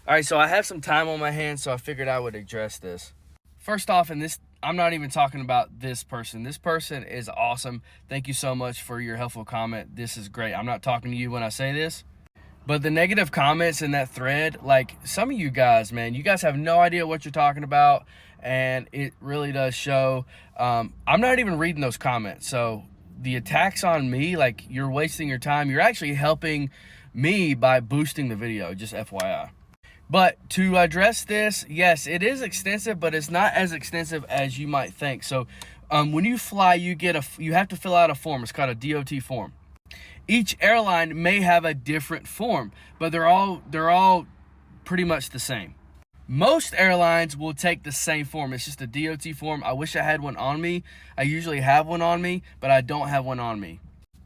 All right, so I have some time on my hands, so I figured I would address this. First off, I'm not even talking about this person. This person is awesome. Thank you so much for your helpful comment. This is great. I'm not talking to you when I say this. But the negative comments in that thread, like some of you guys, man, you guys have no idea what you're talking about, and it really does show. I'm not even reading those comments. So the attacks on me, like you're wasting your time. You're actually helping me by boosting the video, just FYI. But to address this, yes, it is extensive, but it's not as extensive as you might think. So when you fly, you have to fill out a form. It's called a DOT form. Each airline may have a different form, but they're all pretty much the same. Most airlines will take the same form. It's just a DOT form. I wish I had one on me. I usually have one on me, but I don't have one on me.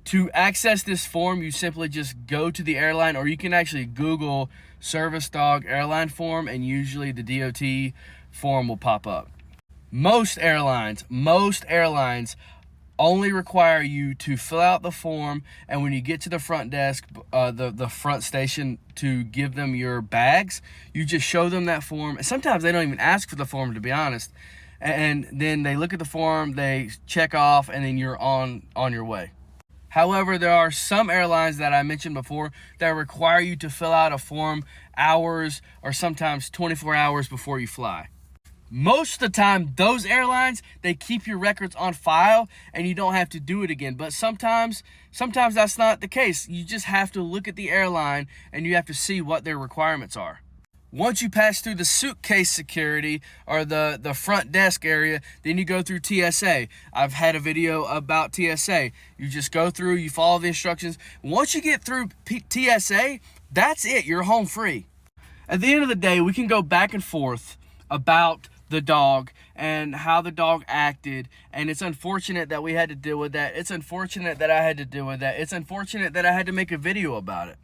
To access this form, you simply just go to the airline, or you can actually Google Service Dog airline form, and usually the DOT form will pop up. Most airlines only require you to fill out the form, and when you get to the front desk, the front station, to give them your bags, you just show them that form. And sometimes they don't even ask for the form, to be honest. And then they look at the form, they check off, and then you're on your way. However, there are some airlines that I mentioned before that require you to fill out a form hours or sometimes 24 hours before you fly. Most of the time, those airlines, they keep your records on file and you don't have to do it again. But sometimes that's not the case. You just have to look at the airline and you have to see what their requirements are. Once you pass through the suitcase security or the front desk area, then you go through TSA. I've had a video about TSA. You just go through, you follow the instructions. Once you get through TSA, that's it. You're home free. At the end of the day, we can go back and forth about the dog and how the dog acted, and it's unfortunate that we had to deal with that. It's unfortunate that I had to deal with that. It's unfortunate that I had to make a video about it.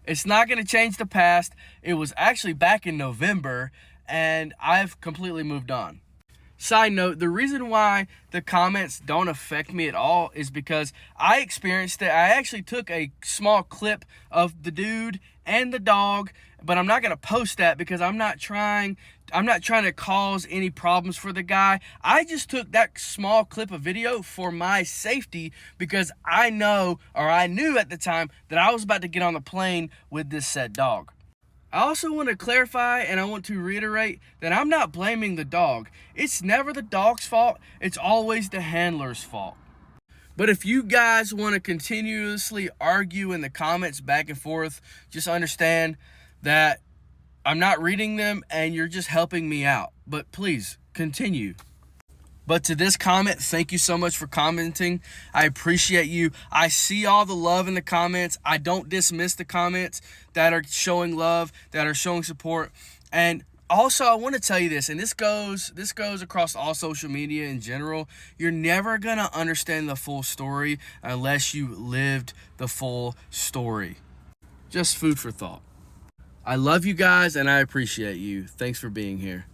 It's not going to change the past. It was actually back in November, and I've completely moved on. Side note, the reason why the comments don't affect me at all is because I experienced it. I actually took a small clip of the dude and the dog, but I'm not going to post that because I'm not trying to cause any problems for the guy. I just took that small clip of video for my safety because I knew at the time that I was about to get on the plane with this said dog. I also want to clarify and I want to reiterate that I'm not blaming the dog. It's never the dog's fault. It's always the handler's fault. But if you guys want to continuously argue in the comments back and forth, just understand that I'm not reading them and you're just helping me out. But please continue. But to this comment, thank you so much for commenting. I appreciate you. I see all the love in the comments. I don't dismiss the comments that are showing love, that are showing support. And also, I want to tell you this, and this goes across all social media in general. You're never going to understand the full story unless you lived the full story. Just food for thought. I love you guys, and I appreciate you. Thanks for being here.